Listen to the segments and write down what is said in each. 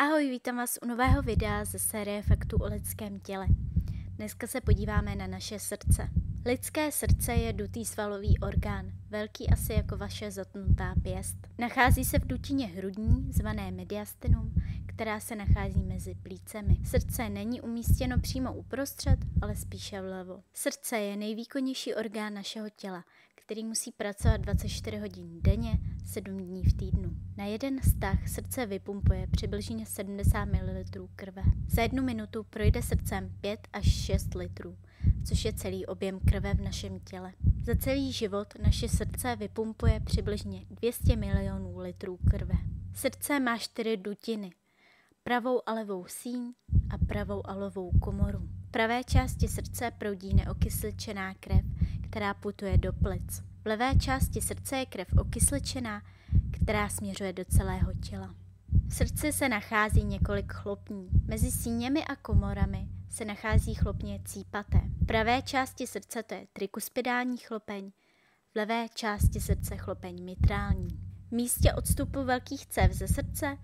Ahoj, vítám vás u nového videa ze série faktů o lidském těle. Dneska se podíváme na naše srdce. Lidské srdce je dutý svalový orgán, velký asi jako vaše zatnutá pěst. Nachází se v dutině hrudní, zvané mediastinum, která se nachází mezi plícemi. Srdce není umístěno přímo uprostřed, ale spíše vlevo. Srdce je nejvýkonnější orgán našeho těla, který musí pracovat 24 hodin denně, 7 dní v týdnu. Na jeden stah srdce vypumpuje přibližně 70 ml krve. Za 1 minutu projde srdcem 5 až 6 litrů, což je celý objem krve v našem těle. Za celý život naše srdce vypumpuje přibližně 200 milionů litrů krve. Srdce má 4 dutiny, pravou a levou síň a pravou a levou komoru. V pravé části srdce proudí neokysličená krev, která putuje do plic. V levé části srdce je krev okysličená, která směřuje do celého těla. V srdci se nachází několik chlopní. Mezi síněmi a komorami se nachází chlopně cípaté. V pravé části srdce to je trikuspidální chlopeň, v levé části srdce chlopeň mitrální. V místě odstupu velkých cév ze srdce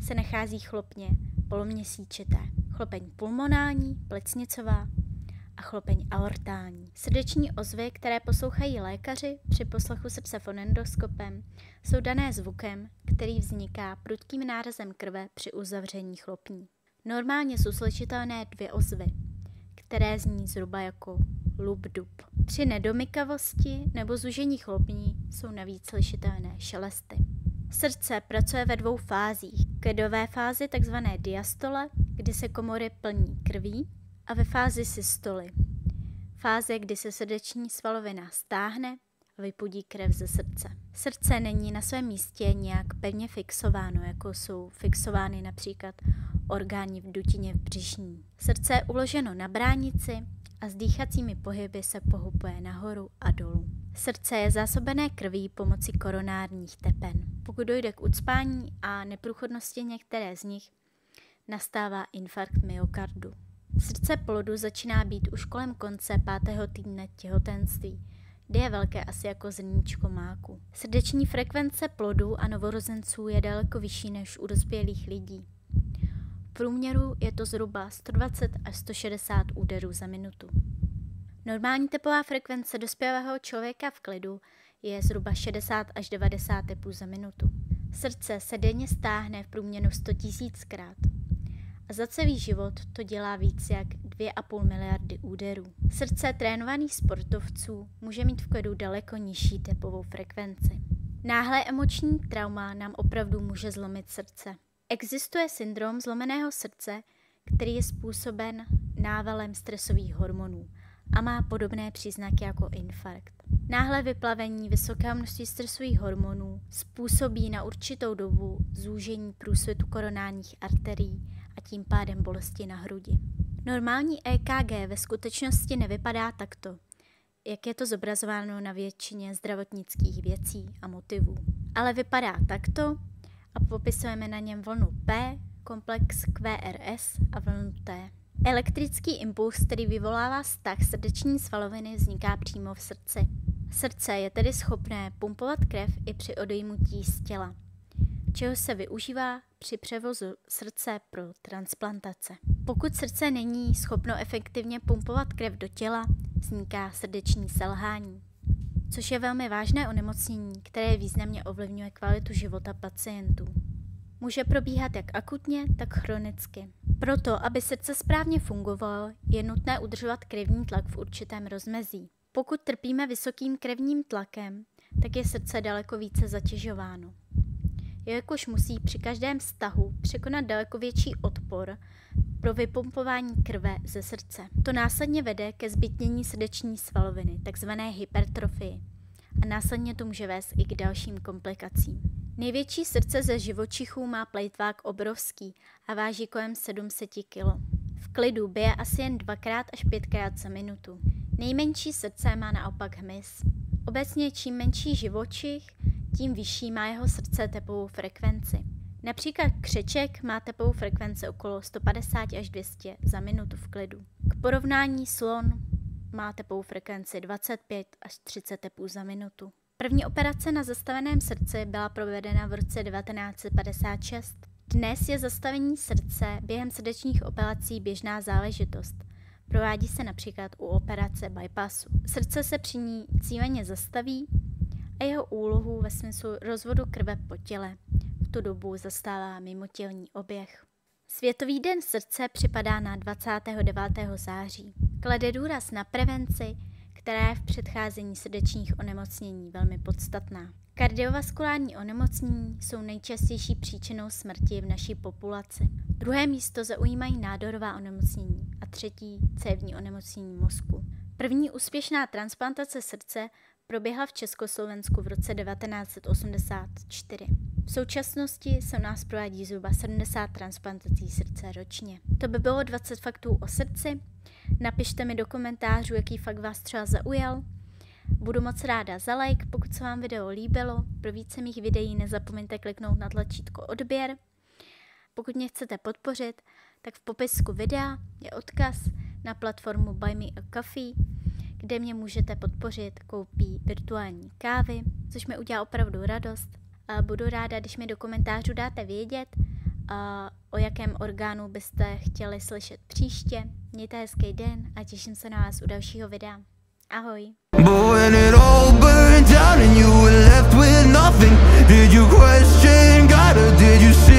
se nachází chlopně poloměsíčité, chlopeň pulmonální, plicnicová a chlopeň aortální. Srdeční ozvy, které poslouchají lékaři při poslechu srdce fonendoskopem, jsou dané zvukem, který vzniká prudkým nárazem krve při uzavření chlopní. Normálně jsou slyšitelné 2 ozvy, které zní zhruba jako lup-dup. Při nedomykavosti nebo zúžení chlopní jsou navíc slyšitelné šelesty. Srdce pracuje ve 2 fázích. V kedové fázi tzv. Diastole, kdy se komory plní krví, a ve fázi systoly, fáze, kdy se srdeční svalovina stáhne a vypudí krev ze srdce. Srdce není na svém místě nějak pevně fixováno, jako jsou fixovány například orgány v dutině v břišní. Srdce je uloženo na bránici a s dýchacími pohyby se pohybuje nahoru a dolů. Srdce je zásobené krví pomocí koronárních tepen. Pokud dojde k ucpání a neprůchodnosti některé z nich, nastává infarkt myokardu. Srdce plodu začíná být už kolem konce 5. týdne těhotenství, kdy je velké asi jako zrníčko máku. Srdeční frekvence plodů a novorozenců je daleko vyšší než u dospělých lidí. V průměru je to zhruba 120 až 160 úderů za minutu. Normální tepová frekvence dospělého člověka v klidu je zhruba 60 až 90 tepů za minutu. Srdce se denně stáhne v průměru 100 000krát. A za celý život to dělá víc jak 2,5 miliardy úderů. Srdce trénovaných sportovců může mít v klidu daleko nižší tepovou frekvenci. Náhlé emoční trauma nám opravdu může zlomit srdce. Existuje syndrom zlomeného srdce, který je způsoben návalem stresových hormonů a má podobné příznaky jako infarkt. Náhle vyplavení vysokého množství stresových hormonů způsobí na určitou dobu zúžení průsvitu koronárních arterií a tím pádem bolesti na hrudi. Normální EKG ve skutečnosti nevypadá takto, jak je to zobrazováno na většině zdravotnických věcí a motivů. Ale vypadá takto a popisujeme na něm vlnu P, komplex QRS a vlnu T. Elektrický impuls, který vyvolává stah srdeční svaloviny, vzniká přímo v srdci. Srdce je tedy schopné pumpovat krev i při odejmutí z těla, čeho se využívá při převozu srdce pro transplantace. Pokud srdce není schopno efektivně pumpovat krev do těla, vzniká srdeční selhání, což je velmi vážné onemocnění, které významně ovlivňuje kvalitu života pacientů. Může probíhat jak akutně, tak chronicky. Proto, aby srdce správně fungovalo, je nutné udržovat krevní tlak v určitém rozmezí. Pokud trpíme vysokým krevním tlakem, tak je srdce daleko více zatěžováno. Jelikož musí při každém vztahu překonat daleko větší odpor pro vypumpování krve ze srdce. To následně vede ke zbytnění srdeční svaloviny, takzvané hypertrofii, a následně to může vést i k dalším komplikacím. Největší srdce ze živočichů má plejtvák obrovský a váží kolem 700 kg. V klidu bije asi jen 2x až 5x za minutu. Nejmenší srdce má naopak hmyz. Obecně čím menší živočich, tím vyšší má jeho srdce tepovou frekvenci. Například křeček má tepovou frekvenci okolo 150 až 200 za minutu v klidu. K porovnání slon má tepovou frekvenci 25 až 30 tepů za minutu. První operace na zastaveném srdci byla provedena v roce 1956. Dnes je zastavení srdce během srdečních operací běžná záležitost. Provádí se například u operace bypassu. Srdce se při ní cíleně zastaví a jeho úlohu ve smyslu rozvodu krve po těle v tu dobu zastává mimotělní oběh. Světový den srdce připadá na 29. září. Klade důraz na prevenci, která je v předcházení srdečních onemocnění velmi podstatná. Kardiovaskulární onemocnění jsou nejčastější příčinou smrti v naší populaci. Druhé místo zaujímají nádorová onemocnění a třetí cévní onemocnění mozku. První úspěšná transplantace srdce proběhla v Československu v roce 1984. V současnosti se u nás provádí zhruba 70 transplantací srdce ročně. To by bylo 20 faktů o srdci. Napište mi do komentářů, jaký fakt vás třeba zaujal. Budu moc ráda za like, pokud se vám video líbilo. Pro více mých videí nezapomeňte kliknout na tlačítko odběr. Pokud mě chcete podpořit, tak v popisku videa je odkaz na platformu Buy Me a Coffee, kde mě můžete podpořit koupí virtuální kávy, což mi udělá opravdu radost. A budu ráda, když mi do komentářů dáte vědět, o jakém orgánu byste chtěli slyšet příště. Mějte hezký den a těším se na vás u dalšího videa. Ahoj. But when it all burned down and you were left with nothing, did you question God or did you see